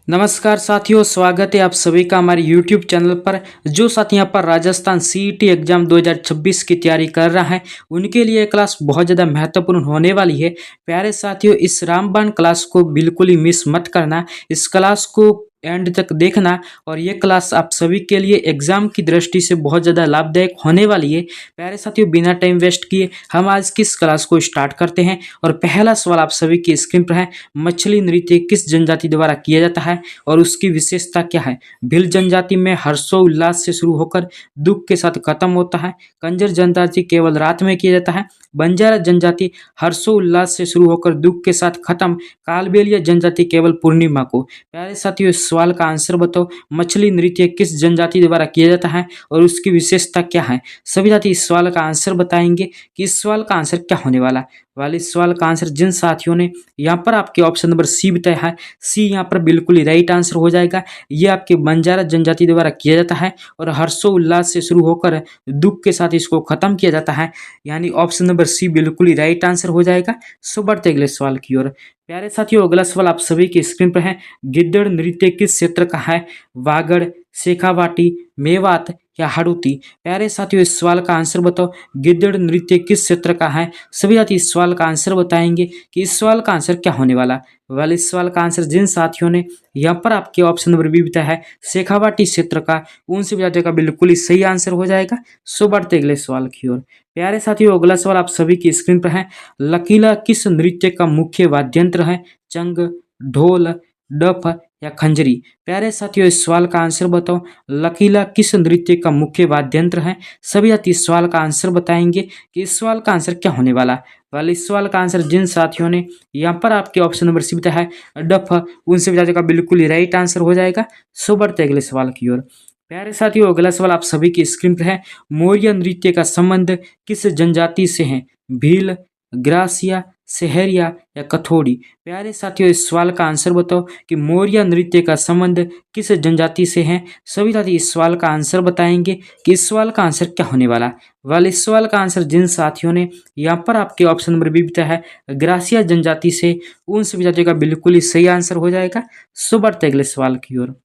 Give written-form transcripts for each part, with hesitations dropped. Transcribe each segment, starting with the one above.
नमस्कार साथियों, स्वागत है आप सभी का हमारे YouTube चैनल पर। जो साथी यहाँ पर राजस्थान सीईटी एग्जाम 2026 की तैयारी कर रहा है, उनके लिए ये क्लास बहुत ज़्यादा महत्वपूर्ण होने वाली है। प्यारे साथियों, इस रामबाण क्लास को बिल्कुल ही मिस मत करना। इस क्लास को एंड तक देखना और ये क्लास आप सभी के लिए एग्जाम की दृष्टि से बहुत ज़्यादा लाभदायक होने वाली है। प्यारे साथियों, बिना टाइम वेस्ट किए हम आज किस क्लास को स्टार्ट करते हैं। और पहला सवाल आप सभी की स्क्रीन पर है, मछली नृत्य किस जनजाति द्वारा किया जाता है और उसकी विशेषता क्या है। भील जनजाति में हर्षोल्लास से शुरू होकर दुख के साथ खत्म होता है। कंजर जनजाति केवल रात में किया जाता है। बंजारा जनजाति हर्षोल्लास से शुरू होकर दुख के साथ खत्म। कालबेलिया जनजाति केवल पूर्णिमा को। प्यारे साथियों, इस सवाल का आंसर बताओ, मछली नृत्य किस जनजाति द्वारा किया जाता है और उसकी विशेषता क्या है। सभी साथी इस सवाल का आंसर बताएंगे कि इस सवाल का आंसर क्या होने वाला है। वाले सवाल का आंसर जिन साथियों ने यहाँ पर आपके ऑप्शन नंबर सी बताया है, सी यहाँ पर बिल्कुल ही राइट आंसर हो जाएगा। ये आपके बंजारा जनजाति द्वारा किया जाता है और हर्षोल्लास से शुरू होकर दुख के साथ इसको खत्म किया जाता है, यानी ऑप्शन नंबर सी बिल्कुल ही राइट आंसर हो जाएगा। सो बढ़ते अगले सवाल की ओर। प्यारे साथियों, अगला सवाल आप सभी की स्क्रीन पर है, गिद्दड़ नृत्य किस क्षेत्र का है। वागड़, शेखावाटी, मेवात या हाड़ौती। प्यारे साथियों, इस सवाल का आंसर बताओ, गिद्दड़ नृत्य किस क्षेत्र का है। सभी साथी इस सवाल का आंसर बताएंगे कि इस सवाल का आंसर क्या होने वाला। वाले इस सवाल का आंसर जिन साथियों ने यहाँ पर आपके ऑप्शन नंबर बी बताया है, शेखावाटी क्षेत्र का, उन सभी साथियों का बिल्कुल ही सही आंसर हो जाएगा। सो बढ़ते अगले सवाल की ओर। प्यारे साथियों, अगला सवाल आप सभी की स्क्रीन पर है, लकीला किस नृत्य का मुख्य वाद्यंत्र है। चंग, ढोल, डफ या खंजरी। प्यारे साथियों, इस सवाल का आंसर बताओ, लकीला किस नृत्य का मुख्य वाद्यंत्र है। सभी साथी इस सवाल का आंसर बताएंगे कि इस सवाल का आंसर क्या होने वाला। वाले इस सवाल का आंसर जिन साथियों ने यहाँ पर आपके ऑप्शन नंबर सी बताया है, डफ, उन सभी साथियों का बिल्कुल ही राइट आंसर हो जाएगा। सो बढ़ते अगले सवाल की ओर। प्यारे साथियों, अगला सवाल आप सभी की स्क्रीन पर है, मौर्य नृत्य का संबंध किस जनजाति से है। भील, ग्रासिया, सहरिया या कथोड़ी। प्यारे साथियों, इस सवाल का आंसर बताओ कि मौर्य नृत्य का संबंध किस जनजाति से है। सभी साथी इस सवाल का आंसर बताएंगे कि इस सवाल का आंसर क्या होने वाला। वाले इस सवाल का आंसर जिन साथियों ने यहाँ पर आपके ऑप्शन नंबर बी बताया है, ग्रासिया जनजाति से, उन सभी साथियों का बिल्कुल ही सही आंसर हो जाएगा। सो बढ़ते अगले सवाल की ओर।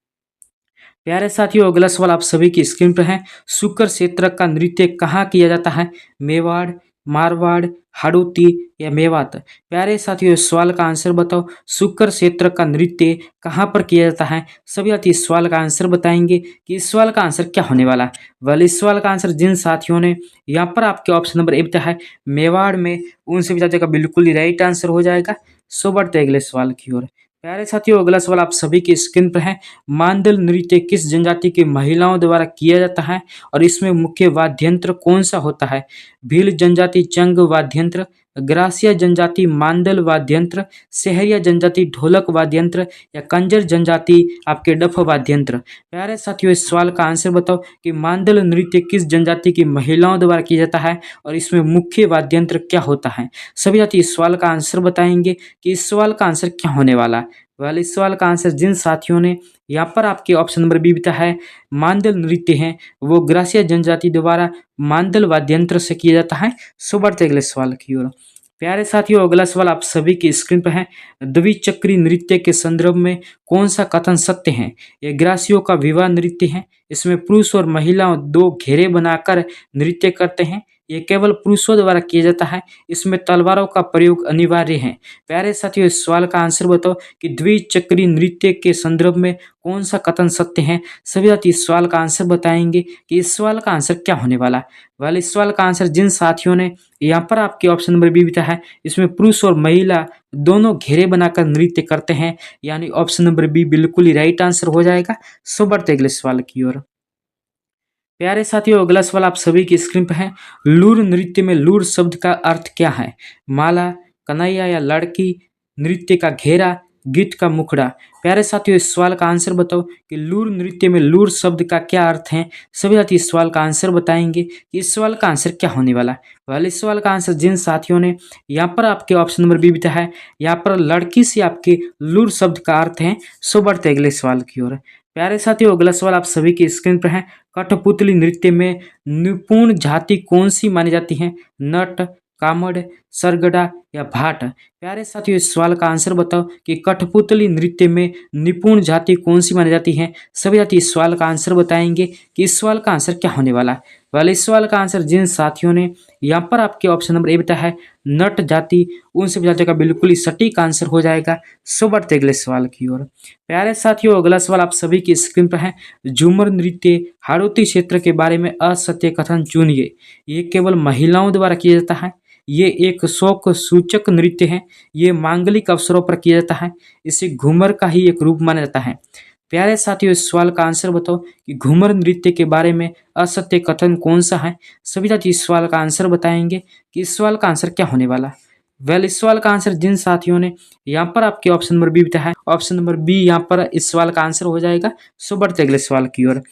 प्यारे साथियों, अगला सवाल आप सभी की स्क्रीन पर है, शुक्र क्षेत्र का नृत्य कहाँ किया जाता है। मेवाड़, मारवाड़, हाड़ौती या मेवात। प्यारे साथियों, इस सवाल का आंसर बताओ, शुक्र क्षेत्र का नृत्य कहाँ पर किया जाता है। सभी साथी इस सवाल का आंसर बताएंगे कि इस सवाल का आंसर क्या होने वाला। वाले इस सवाल का आंसर जिन साथियों ने यहाँ पर आपके ऑप्शन नंबर ए बताया है, मेवाड़ में, उन सभी साथियों का बिल्कुल ही राइट आंसर हो जाएगा। सो बढ़ते अगले सवाल की ओर। प्यारे साथियों, अगला सवाल आप सभी की स्क्रीन पर है, मांडल नृत्य किस जनजाति की महिलाओं द्वारा किया जाता है और इसमें मुख्य वाद्यंत्र कौन सा होता है। भील जनजाति चंग वाद्यंत्र, ग्रासिया जनजाति मांडल वाद्यंत्र, सहरिया जनजाति ढोलक वाद्यंत्र या कंजर जनजाति आपके डफ वाद्यंत्र। प्यारे साथियों, इस सवाल का आंसर बताओ कि मांडल नृत्य किस जनजाति की महिलाओं द्वारा किया जाता है और इसमें मुख्य वाद्यंत्र क्या होता है। सभी साथी इस सवाल का आंसर बताएंगे कि इस सवाल का आंसर क्या होने वाला। वाले इस सवाल का आंसर जिन साथियों ने यहाँ पर आपके ऑप्शन नंबर बी बताया है, मांडल नृत्य है, वो ग्रासिया जनजाति द्वारा मांडल वाद्यंत्र से किया जाता है। सो बढ़ते अगले सवाल की ओर। प्यारे साथियों, अगला सवाल आप सभी की स्क्रीन पर है, द्विचक्री नृत्य के संदर्भ में कौन सा कथन सत्य है। ये ग्रासियों का विवाह नृत्य है, इसमें पुरुष और महिलाओं दो घेरे बनाकर नृत्य करते हैं। ये केवल पुरुषों द्वारा किया जाता है, इसमें तलवारों का प्रयोग अनिवार्य है। प्यारे साथियों, इस सवाल का आंसर बताओ कि द्विचक्री नृत्य के संदर्भ में कौन सा कथन सत्य है। सभी साथी इस सवाल का आंसर बताएंगे कि इस सवाल का आंसर क्या होने वाला। वाले इस सवाल का आंसर जिन साथियों ने यहाँ पर आपके ऑप्शन नंबर बी बताया है, इसमें पुरुष और महिला दोनों घेरे बनाकर नृत्य करते हैं, यानी ऑप्शन नंबर बी बिल्कुल ही राइट आंसर हो जाएगा। सो बढ़ते अगले सवाल की ओर। प्यारे साथियों, अगला सवाल आप सभी की स्क्रीन पर है, लूर नृत्य में लूर शब्द का अर्थ क्या है। माला, कन्हैया या लड़की, नृत्य का घेरा, गीत का मुखड़ा। प्यारे साथियों, इस सवाल का आंसर बताओ कि लूर नृत्य में लूर शब्द का क्या अर्थ है। सभी साथी इस सवाल का आंसर बताएंगे कि इस सवाल का आंसर क्या होने वाला। वाले इस सवाल का आंसर जिन साथियों ने यहाँ पर आपके ऑप्शन नंबर बी बताया है, यहाँ पर लड़की से आपके लूर शब्द का अर्थ है। सो बढ़ते अगले सवाल की ओर। प्यारे साथियों, अगला सवाल आप सभी की स्क्रीन पर है, कठपुतली नृत्य में निपुण जाति कौन सी मानी जाती है। नट, कामड़, सरगड़ा या भाट। प्यारे साथियों, इस सवाल का आंसर बताओ कि कठपुतली नृत्य में निपुण जाति कौन सी मानी जाती है। सभी साथी इस सवाल का आंसर बताएंगे कि इस सवाल का आंसर क्या होने वाला है। वाले इस सवाल का आंसर जिन साथियों ने यहाँ पर आपके ऑप्शन नंबर ए बताया है नट जाति, उन सभी जातियों का बिल्कुल ही सटीक आंसर हो जाएगा। सो बढ़ते अगले सवाल की ओर। प्यारे साथियों, अगला सवाल आप सभी की स्क्रीन पर है। झूमर नृत्य हाड़ौती क्षेत्र के बारे में असत्य कथन चुनिए। ये केवल महिलाओं द्वारा किया जाता है, ये एक शौक सूचक नृत्य है, ये मांगलिक अवसरों पर किया जाता है, इसे घूमर का ही एक रूप माना जाता है। प्यारे साथियों, इस सवाल का आंसर बताओ कि घूमर नृत्य के बारे में असत्य कथन कौन सा है। सभी साथी इस सवाल का आंसर बताएंगे कि इस सवाल का आंसर क्या होने वाला है। वेल, इस सवाल का आंसर जिन साथियों ने यहाँ पर आपके ऑप्शन नंबर बी बताया है, ऑप्शन नंबर बी यहाँ पर इस सवाल का आंसर हो जाएगा। सो बढ़ते अगले सवाल की ओर।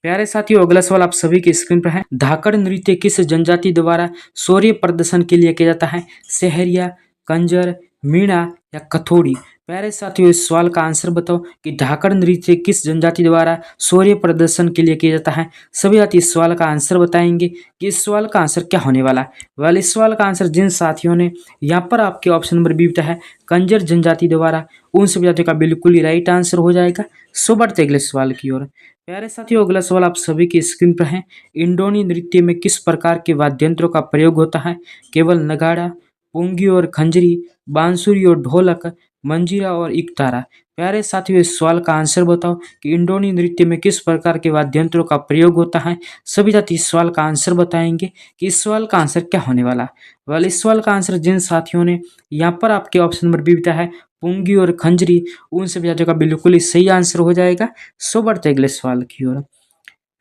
प्यारे साथियों, अगला सवाल आप सभी की स्क्रीन पर है। धाकड़ नृत्य किस जनजाति द्वारा शौर्य प्रदर्शन के लिए किया जाता है। सहरिया, कंजर, मीणा या कथोड़ी। प्यारे साथियों, इस सवाल का आंसर बताओ कि धाकड़ नृत्य किस जनजाति द्वारा शौर्य प्रदर्शन के लिए किया जाता है। सभी साथी इस सवाल का आंसर बताएंगे कि इस सवाल का आंसर क्या होने वाला है। वाले इस सवाल का आंसर जिन साथियों ने यहाँ पर आपके ऑप्शन नंबर बी बताया है कंजर जनजाति द्वारा, उन सभी जातियों का बिल्कुल ही राइट आंसर हो जाएगा। सो बढ़ते अगले सवाल की ओर। प्यारे साथियों, अगला सवाल आप सभी की स्क्रीन पर है। इंडोनी नृत्य में किस प्रकार के वाद्य यंत्रों का प्रयोग होता है। केवल नगाड़ा, पुंगी और खंजरी, बांसुरी और ढोलक, मंजीरा और इकतारा। प्यारे साथियों, इस सवाल का आंसर बताओ कि इंडोनी नृत्य में किस प्रकार के वाद्य यंत्रों का प्रयोग होता है। सभी साथी इस सवाल का आंसर बताएंगे कि इस सवाल का आंसर क्या होने वाला है। वाले इस सवाल का आंसर जिन साथियों ने यहाँ पर आपके ऑप्शन नंबर बी बताया है पुंगी और खंजरी, उन सभी जातियों का बिल्कुल ही सही आंसर हो जाएगा। सो बढ़ते अगले सवाल की ओर।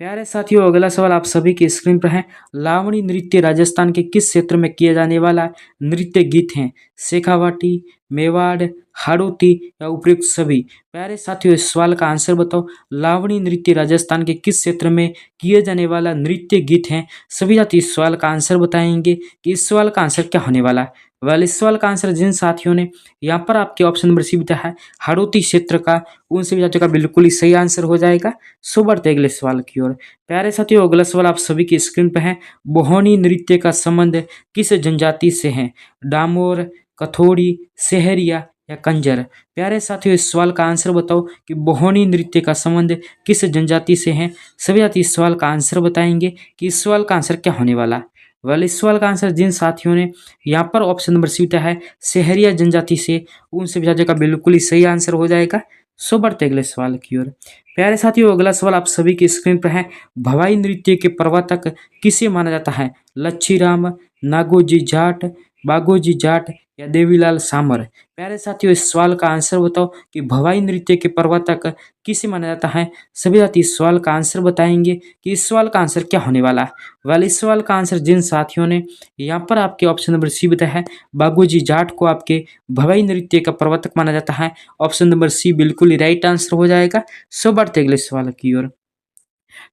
प्यारे साथियों, अगला सवाल आप सभी की स्क्रीन पर है। लावणी नृत्य राजस्थान के किस क्षेत्र में किया जाने वाला नृत्य गीत है। शेखावाटी, मेवाड़, हाड़ौती या उपयुक्त सभी। प्यारे साथियों, इस सवाल का आंसर बताओ। लावणी नृत्य राजस्थान के किस क्षेत्र में किए जाने वाला नृत्य गीत है। सभी साथी इस सवाल का आंसर बताएंगे कि इस सवाल का आंसर क्या होने वाला है। वेल, इस सवाल का आंसर जिन साथियों ने यहाँ पर आपके ऑप्शन नंबर सी बताया है हाड़ौती क्षेत्र का, उन सभी जातियों का बिल्कुल ही सही आंसर हो जाएगा। सो बढ़ते अगले सवाल की ओर। प्यारे साथियों, अगला सवाल आप सभी की स्क्रीन पर है। बोहनी नृत्य का संबंध किस जनजाति से है। डामोर, कथोड़ी, सहरिया या कंजर। प्यारे साथियों, इस सवाल का आंसर बताओ कि बोहनी नृत्य का संबंध किस जनजाति से है। सभी साथी इस सवाल का आंसर बताएंगे कि इस सवाल का आंसर क्या होने वाला है। वेल, इस सवाल का आंसर जिन साथियों ने यहाँ पर ऑप्शन नंबर सी बताया है सहरिया जनजाति से, उन सभी जातियों का बिल्कुल ही सही आंसर हो जाएगा। सो बढ़ते अगले सवाल की ओर। प्यारे साथियों, अगला सवाल आप सभी की स्क्रीन पर है। भवाई नृत्य के प्रवर्तक किसे माना जाता है। लच्छीराम, नागोजी जाट, बागोजी जाट या देवीलाल सामर। प्यारे साथियों, इस सवाल का आंसर बताओ कि भवाई नृत्य के प्रवर्तक किसे माना जाता है। सभी साथी इस सवाल का आंसर बताएंगे कि इस सवाल का आंसर क्या होने वाला है। वाले इस सवाल का आंसर जिन साथियों ने यहाँ पर आपके ऑप्शन नंबर सी बताया है बागोजी जाट को आपके भवाई नृत्य का प्रवर्तक माना जाता है, ऑप्शन नंबर सी बिल्कुल ही राइट आंसर हो जाएगा। सो बढ़ते अगले सवाल की ओर।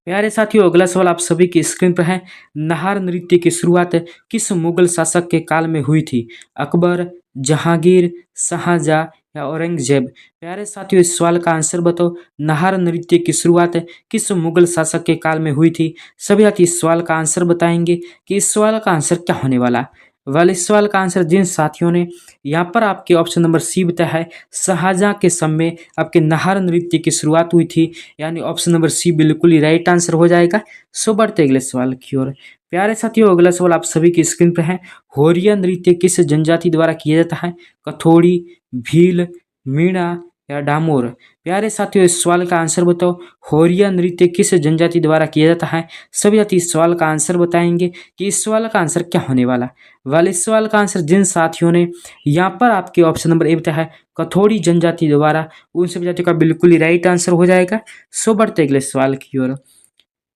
प्यारे साथियों, अगला सवाल आप सभी की स्क्रीन पर है। नाहर नृत्य की शुरुआत किस मुगल शासक के काल में हुई थी। अकबर, जहांगीर, शाहजहां या औरंगजेब। प्यारे साथियों, इस सवाल का आंसर बताओ। नाहर नृत्य की शुरुआत किस मुगल शासक के काल में हुई थी। सभी साथी इस सवाल का आंसर बताएंगे कि इस सवाल का आंसर क्या होने वाला। वाले इस सवाल का आंसर जिन साथियों ने यहाँ पर आपके ऑप्शन नंबर सी बताया है शाहजहां के समय आपके नाहर नृत्य की शुरुआत हुई थी, यानी ऑप्शन नंबर सी बिल्कुल ही राइट आंसर हो जाएगा। सो बढ़ते अगले सवाल की ओर। प्यारे साथियों, अगला सवाल आप सभी की स्क्रीन पर है। होरिया नृत्य किस जनजाति द्वारा किया जाता है। कथोड़ी, भील, मीणा या डामोर। प्यारे साथियों, इस सवाल का आंसर बताओ। होरिया नृत्य किस जनजाति द्वारा किया जाता है। सभी साथी इस सवाल का आंसर बताएंगे कि इस सवाल का आंसर क्या होने वाला। वाले इस सवाल का आंसर जिन साथियों ने यहाँ पर आपके ऑप्शन नंबर ए बताया है कथोड़ी जनजाति द्वारा, उन सभी जातियों का बिल्कुल ही राइट आंसर हो जाएगा। सो बढ़ते अगले सवाल की ओर।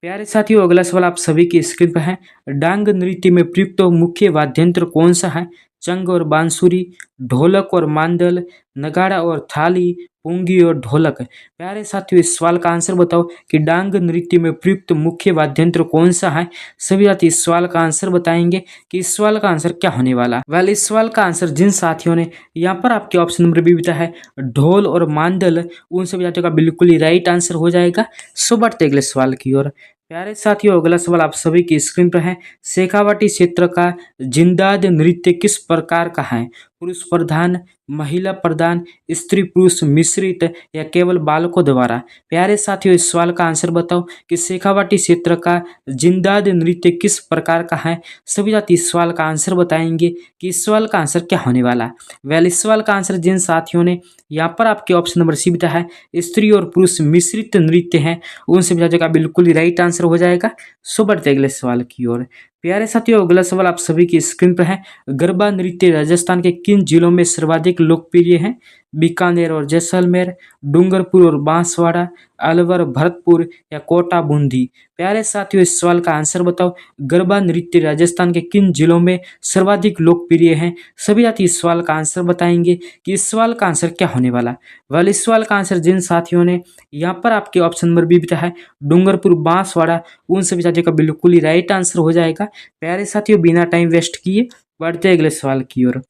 प्यारे साथियों, अगला सवाल आप सभी की स्क्रीन पर है। डांग नृत्य में प्रयुक्त मुख्य वाद्य यंत्र कौन सा है। चंग और बांसुरी, ढोलक और मांदल, नगाड़ा और थाली, पुंगी और ढोलक। प्यारे साथियों, इस सवाल का आंसर बताओ कि डांग नृत्य में प्रयुक्त मुख्य वाद्य यंत्र कौन सा है। सभी साथी इस सवाल का आंसर बताएंगे कि इस सवाल का आंसर क्या होने वाला। वेल, इस सवाल का आंसर जिन साथियों ने यहाँ पर आपके ऑप्शन नंबर बी बताया है ढोल और मांदल, उन सभी जातियों का बिल्कुल ही राइट आंसर हो जाएगा। सो बढ़ते अगले सवाल की ओर। प्यारे साथियों, अगला सवाल आप सभी की स्क्रीन पर है। शेखावाटी क्षेत्र का जिंदाद नृत्य किस प्रकार का है? पुरुष प्रधान, महिला प्रधान, स्त्री पुरुष मिश्रित या केवल बालकों द्वारा? प्यारे साथियों, इस सवाल का आंसर बताओ कि शेखावाटी क्षेत्र का जिंदाद नृत्य किस प्रकार का है। सभी साथी इस सवाल का आंसर बताएंगे कि इस सवाल का आंसर क्या होने वाला। वेल, इस सवाल का आंसर जिन साथियों ने यहाँ पर आपके ऑप्शन नंबर सी बताया है, स्त्री और पुरुष मिश्रित नृत्य है, उन सभी साथियों का बिल्कुल ही राइट आंसर हो जाएगा। सो बढ़ते अगले सवाल की ओर। प्यारे साथियों, अगला सवाल आप सभी की स्क्रीन पर है। गरबा नृत्य राजस्थान के किन जिलों में सर्वाधिक लोकप्रिय है? बीकानेर और जैसलमेर, डूंगरपुर और बांसवाड़ा, अलवर, भरतपुर या कोटा बूंदी? प्यारे साथियों, इस सवाल का आंसर बताओ। गरबा नृत्य राजस्थान के किन जिलों में सर्वाधिक लोकप्रिय है? सभी साथी इस सवाल का आंसर बताएंगे कि इस सवाल का आंसर क्या होने वाला। वाले इस सवाल का आंसर जिन साथियों ने यहाँ पर आपके ऑप्शन नंबर बी बताया है, डूंगरपुर, बांसवाड़ा, उन सभी साथियों का बिल्कुल ही राइट आंसर हो जाएगा। प्यारे साथियों, बिना टाइम वेस्ट किए बढ़ते अगले सवाल की ओर।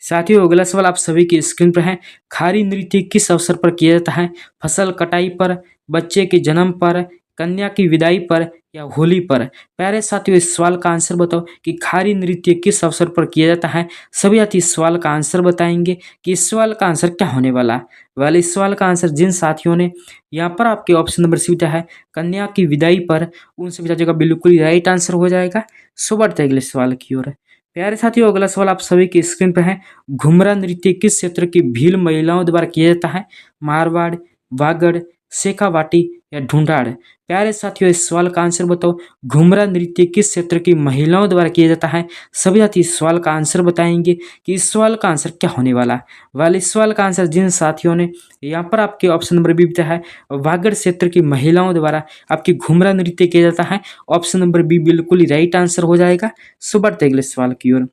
साथियों, अगला सवाल आप सभी की स्क्रीन पर है। खारी नृत्य किस अवसर पर किया जाता है? फसल कटाई पर, बच्चे के जन्म पर, कन्या की विदाई पर या होली पर? प्यारे साथियों, इस सवाल का आंसर बताओ कि खारी नृत्य किस अवसर पर किया जाता है। सभी साथी इस सवाल का आंसर बताएंगे कि इस सवाल का आंसर क्या होने वाला। वाले इस सवाल का आंसर जिन साथियों ने यहाँ पर आपके ऑप्शन नंबर सी है, कन्या की विदाई पर, उन सभी साथियों का बिल्कुल ही राइट आंसर हो जाएगा। सो बढ़ते अगले सवाल की ओर। प्यारे साथियों, अगला सवाल आप सभी की स्क्रीन पर है। घुमरा नृत्य किस क्षेत्र की भील महिलाओं द्वारा किया जाता है? मारवाड़, वागड़, शेखावाटी या ढूंढाड़? प्यारे साथियों, इस सवाल का आंसर बताओ। घुमरा नृत्य किस क्षेत्र की महिलाओं द्वारा किया जाता है? सभी साथी इस सवाल का आंसर बताएंगे कि इस सवाल का आंसर क्या होने वाला। वाले इस सवाल का आंसर जिन साथियों ने यहाँ पर आपके ऑप्शन नंबर बी बताया है, वागड़ क्षेत्र की महिलाओं द्वारा आपकी घुमरा नृत्य किया जाता है, ऑप्शन नंबर बी बिल्कुल ही राइट आंसर हो जाएगा। सो बढ़ते अगले सवाल की ओर।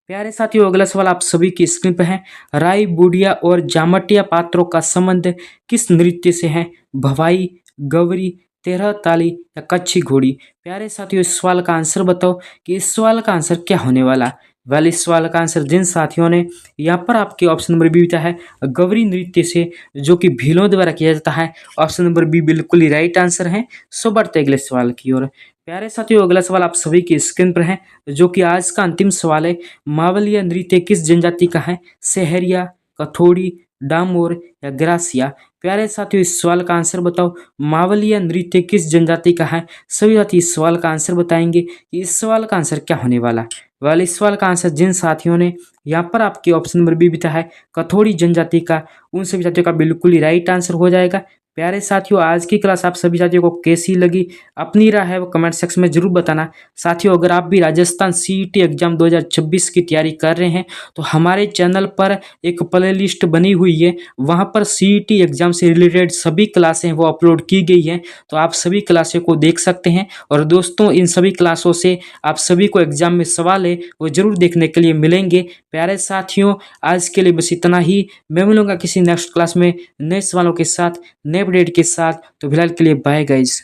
प्यारे साथियों, अगला सवाल आप सभी की स्क्रीन पर है। राई, बूढ़िया और जामटिया पात्रों का संबंध किस नृत्य से है? भवाई, गौरी, तेरह ताली या कच्छी घोड़ी? प्यारे साथियों, इस सवाल का आंसर बताओ कि इस सवाल का आंसर क्या होने वाला। वेल, इस सवाल का आंसर जिन साथियों ने यहाँ पर आपके ऑप्शन नंबर बी बताया है, गौरी नृत्य से, जो कि भीलों द्वारा किया जाता है, ऑप्शन नंबर बी बिल्कुल ही राइट आंसर है। सो बढ़ते अगले सवाल की ओर। प्यारे साथियों, अगला सवाल आप सभी की स्क्रीन पर है, जो कि आज का अंतिम सवाल है। मावलिया नृत्य किस जनजाति का है? सहरिया, कथोड़ी, डामोर या ग्रासिया? प्यारे साथियों, इस सवाल का आंसर बताओ। मावलिया नृत्य किस जनजाति का है? सभी साथी इस सवाल का आंसर बताएंगे कि इस सवाल का आंसर क्या होने वाला। वाले इस सवाल का आंसर जिन साथियों ने यहाँ पर आपके ऑप्शन नंबर बी बताया है, कथोड़ी जनजाति का, उन सभी साथियों का बिल्कुल ही राइट आंसर हो जाएगा। प्यारे साथियों, आज की क्लास आप सभी साथियों को कैसी लगी, अपनी राय है वो कमेंट सेक्शन में जरूर बताना। साथियों, अगर आप भी राजस्थान सीईटी एग्जाम 2026 की तैयारी कर रहे हैं तो हमारे चैनल पर एक प्लेलिस्ट बनी हुई है, वहां पर सीईटी एग्जाम से रिलेटेड सभी क्लासें वो अपलोड की गई हैं, तो आप सभी क्लासों को देख सकते हैं। और दोस्तों, इन सभी क्लासों से आप सभी को एग्जाम में सवाल है वो जरूर देखने के लिए मिलेंगे। प्यारे साथियों, आज के लिए बस इतना ही। मैं मिलूंगा किसी नेक्स्ट क्लास में नए सवालों के साथ, नए अपडेट के साथ। तो फिलहाल के लिए बाय गाइज।